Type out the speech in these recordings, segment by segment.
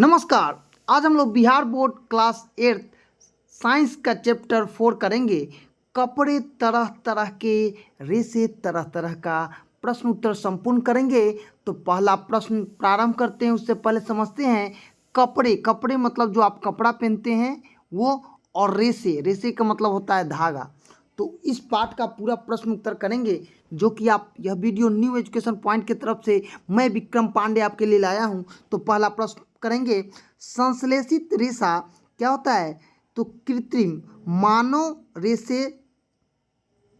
नमस्कार। आज हम लोग बिहार बोर्ड क्लास 8 साइंस का चैप्टर 4 करेंगे। कपड़े तरह तरह के, रेसे तरह तरह का, प्रश्न उत्तर संपूर्ण करेंगे। तो पहला प्रश्न प्रारंभ करते हैं। उससे पहले समझते हैं कपड़े। कपड़े मतलब जो आप कपड़ा पहनते हैं वो, और रेसे, रेसे का मतलब होता है धागा। तो इस पाठ का पूरा प्रश्न उत्तर करेंगे, जो कि आप यह वीडियो न्यू एजुकेशन पॉइंट की तरफ से मैं विक्रम पांडे आपके लिए लाया हूं। तो पहला प्रश्न करेंगे, संश्लेषित रेशा क्या होता है? तो कृत्रिम मानव रेशे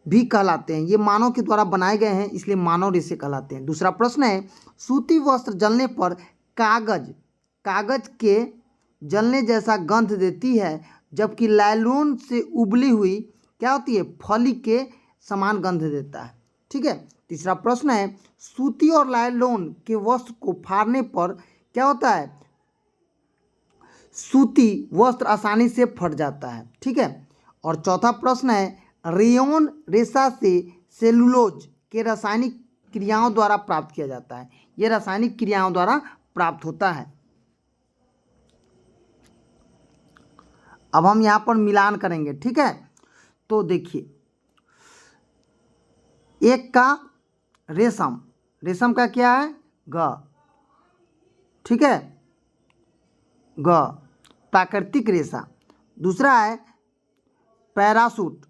भी कहलाते हैं। ये मानव के द्वारा बनाए गए हैं, इसलिए मानव रेशे कहलाते हैं। दूसरा प्रश्न है, सूती वस्त्र जलने पर कागज के जलने जैसा गंध देती है, जबकि लाइलॉन से उबली हुई क्या होती है? फली के समान गंध देता है। ठीक है। तीसरा प्रश्न है, सूती और लाइलॉन के वस्त्र को फाड़ने पर क्या होता है? सूती वस्त्र आसानी से फट जाता है। ठीक है। और चौथा प्रश्न है, रेयॉन रेशा से सेलुलोज के रासायनिक क्रियाओं द्वारा प्राप्त किया जाता है। यह रासायनिक क्रियाओं द्वारा प्राप्त होता है। अब हम यहाँ पर मिलान करेंगे। ठीक है। तो देखिए, एक का रेशम, रेशम का क्या है? ग। ठीक है, ग, प्राकृतिक रेशा। दूसरा है पैरासूट,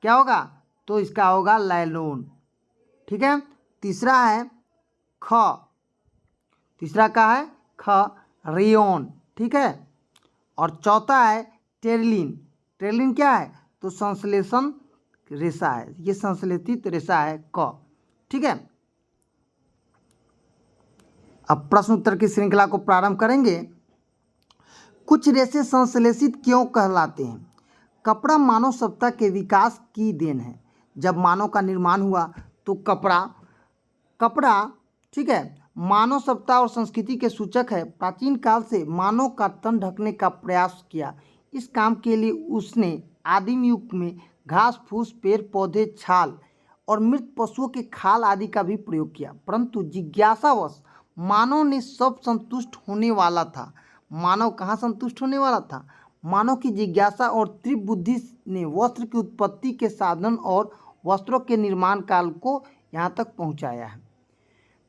क्या होगा? तो इसका होगा लाइलॉन। ठीक है। तीसरा है ख, तीसरा का है ख, रेयॉन। ठीक है। और चौथा है टेरिलिन। टेरिलिन क्या है? तो संश्लेषण रेशा है, ये संश्लेषित रेशा है क। ठीक है। अब प्रश्न उत्तर की श्रृंखला को प्रारंभ करेंगे। कुछ रेशे संश्लेषित क्यों कहलाते हैं? कपड़ा मानव सभ्यता के विकास की देन है। जब मानव का निर्माण हुआ तो कपड़ा ठीक है, मानव सभ्यता और संस्कृति के सूचक है। प्राचीन काल से मानव का तन ढकने का प्रयास किया। इस काम के लिए उसने आदिम युग में घास फूस, पेड़ पौधे, छाल और मृत पशुओं के खाल आदि का भी प्रयोग किया। परंतु जिज्ञासावश मानव ने सब संतुष्ट होने वाला था। मानव कहाँ संतुष्ट होने वाला था? मानव की जिज्ञासा और तीव्र बुद्धि ने वस्त्र की उत्पत्ति के साधन और वस्त्रों के निर्माण काल को यहाँ तक पहुँचाया है।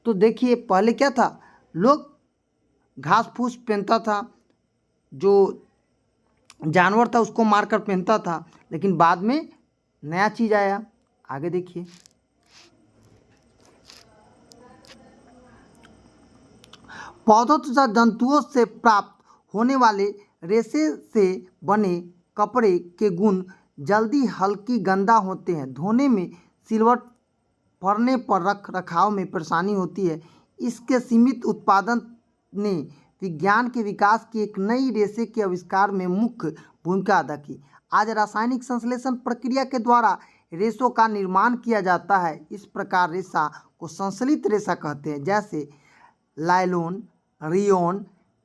तो देखिए, पहले क्या था? लोग घास फूस पहनता था, जो जानवर था उसको मारकर पहनता था, लेकिन बाद में नया चीज आया। आगे देखिए, पौधों तथा जंतुओं से प्राप्त होने वाले रेशे से बने कपड़े के गुण जल्दी हल्की गंदा होते हैं, धोने में, सिलवट भरने पर रख रखाव में परेशानी होती है। इसके सीमित उत्पादन ने विज्ञान के विकास की एक नई रेशे के आविष्कार में मुख्य भूमिका अदा की। आज रासायनिक संश्लेषण प्रक्रिया के द्वारा रेशों का निर्माण किया जाता है। इस प्रकार रेशा को संश्लित रेशा कहते हैं, जैसे लाइलॉन, रेयॉन,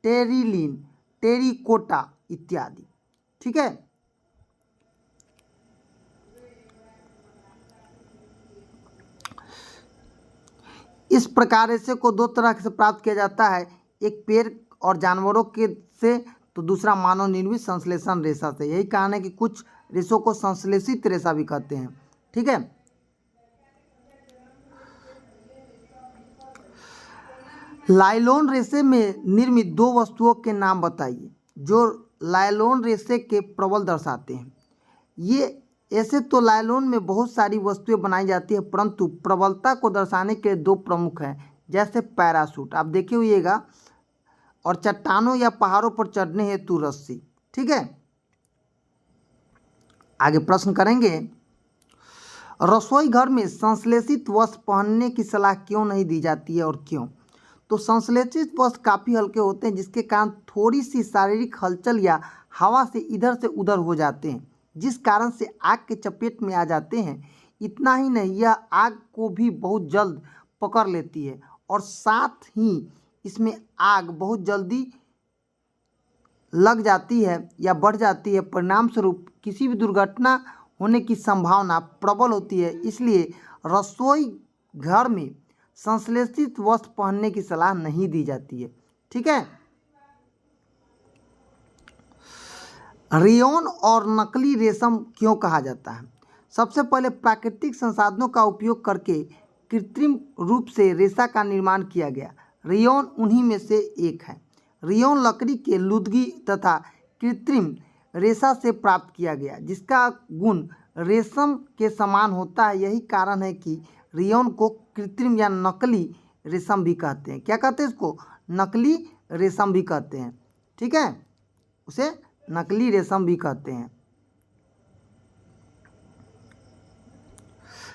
टेरिलिन, टेरिकोटा इत्यादि। ठीक है। इस प्रकार रेशे को दो तरह से प्राप्त किया जाता है, एक पेड़ और जानवरों के से, तो दूसरा मानव निर्मित संश्लेषण रेशा से। यही कारण है कि कुछ रेशों को संश्लेषित रेशा भी कहते हैं। ठीक है। लाइलॉन रेशे में निर्मित दो वस्तुओं के नाम बताइए जो लाइलॉन रेशे के प्रबल दर्शाते हैं। ये ऐसे तो लाइलॉन में बहुत सारी वस्तुएं बनाई जाती है, परंतु प्रबलता को दर्शाने के दो प्रमुख हैं, जैसे पैराशूट आप देखे हुएगा, और चट्टानों या पहाड़ों पर चढ़ने हेतु रस्सी। ठीक है। आगे प्रश्न करेंगे, रसोई घर में संश्लेषित वस्त्र पहनने की सलाह क्यों नहीं दी जाती है और क्यों? तो संश्लेषित वस्त्र काफ़ी हल्के होते हैं, जिसके कारण थोड़ी सी शारीरिक हलचल या हवा से इधर से उधर हो जाते हैं, जिस कारण से आग के चपेट में आ जाते हैं। इतना ही नहीं, यह आग को भी बहुत जल्द पकड़ लेती है, और साथ ही इसमें आग बहुत जल्दी लग जाती है या बढ़ जाती है। परिणाम स्वरूप किसी भी दुर्घटना होने की संभावना प्रबल होती है। इसलिए रसोई घर में संश्लेषित वस्त्र पहनने की सलाह नहीं दी जाती है। ठीक है। रेयॉन और नकली रेशम क्यों कहा जाता है? सबसे पहले प्राकृतिक संसाधनों का उपयोग करके कृत्रिम रूप से रेशा का निर्माण किया गया। रेयॉन उन्हीं में से एक है। रेयॉन लकड़ी के लुगदी तथा कृत्रिम रेशा से प्राप्त किया गया, जिसका गुण रेशम के समान होता है। यही कारण है कि रेयॉन को कृत्रिम या नकली रेशम भी कहते हैं। क्या कहते हैं इसको? नकली रेशम भी कहते हैं। ठीक है, उसे नकली रेशम भी कहते हैं।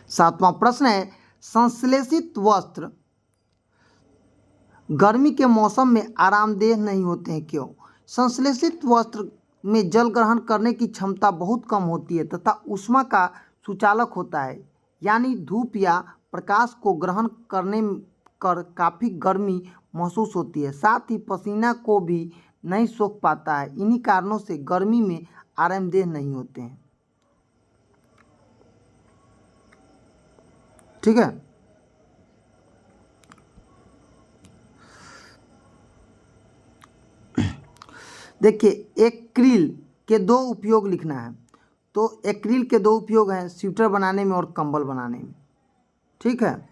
7वां प्रश्न है, संश्लेषित वस्त्र गर्मी के मौसम में आरामदेह नहीं होते हैं, क्यों? संश्लेषित वस्त्र में जल ग्रहण करने की क्षमता बहुत कम होती है तथा ऊष्मा का सुचालक होता है, यानी धूप या प्रकाश को ग्रहण करने कर काफ़ी गर्मी महसूस होती है। साथ ही पसीना को भी नहीं सोख पाता है। इन्हीं कारणों से गर्मी में आरामदेह नहीं होते हैं। ठीक है, देखिए एक्रिल के दो उपयोग लिखना है। तो एक्रिल के दो उपयोग हैं, स्वेटर बनाने में और कंबल बनाने में। ठीक है,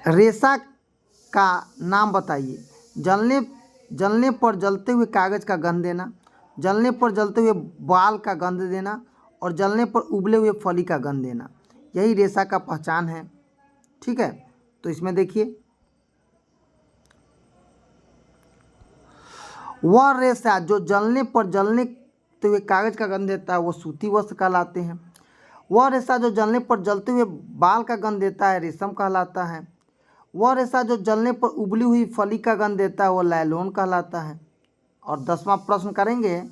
रेशा का नाम बताइए। जलने पर जलते हुए कागज़ का गंध देना, जलने पर जलते हुए बाल का गंध देना और जलने पर उबले हुए फली का गंध देना, यही रेशा का पहचान है। ठीक है, तो इसमें देखिए, वह रेशा जो जलने पर जलते हुए कागज़ का गंध देता है वो सूती वस्त्र कहलाते हैं। वह रेशा जो जलने पर जलते हुए बाल का गंध देता है रेशम कहलाता है। वह रेशा जो जलने पर उबली हुई फली का गंध देता है वो नायलॉन कहलाता है। और 10वां प्रश्न करेंगे,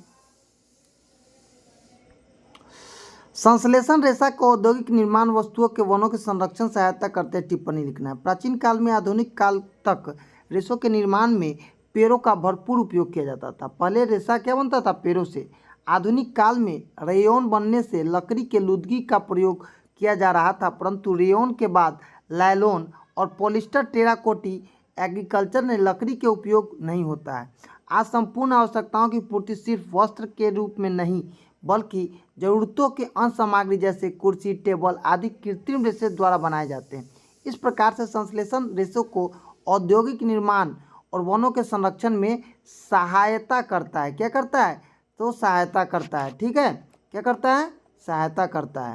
संश्लेषण रेशा को औद्योगिक निर्माण वस्तुओं के वनों के संरक्षण सहायता करते टिप्पणी लिखना है। प्राचीन काल में आधुनिक काल तक रेशों के निर्माण में पेड़ों का भरपूर उपयोग किया जाता था। पहले रेशा क्या बनता था? पेड़ों से। आधुनिक काल में रेयॉन बनने से लकड़ी के लुगदी का प्रयोग किया जा रहा था, परंतु रेयॉन के बाद नायलॉन और पॉलिस्टर टेराकोटा एग्रीकल्चर में लकड़ी के उपयोग नहीं होता है। आज संपूर्ण आवश्यकताओं की पूर्ति सिर्फ वस्त्र के रूप में नहीं बल्कि जरूरतों के अन्य सामग्री जैसे कुर्सी, टेबल आदि कृत्रिम रेशे द्वारा बनाए जाते हैं। इस प्रकार से संश्लेषण रेशों को औद्योगिक निर्माण और वनों के संरक्षण में सहायता करता है। क्या करता है? तो सहायता करता है। ठीक है, क्या करता है? सहायता करता है।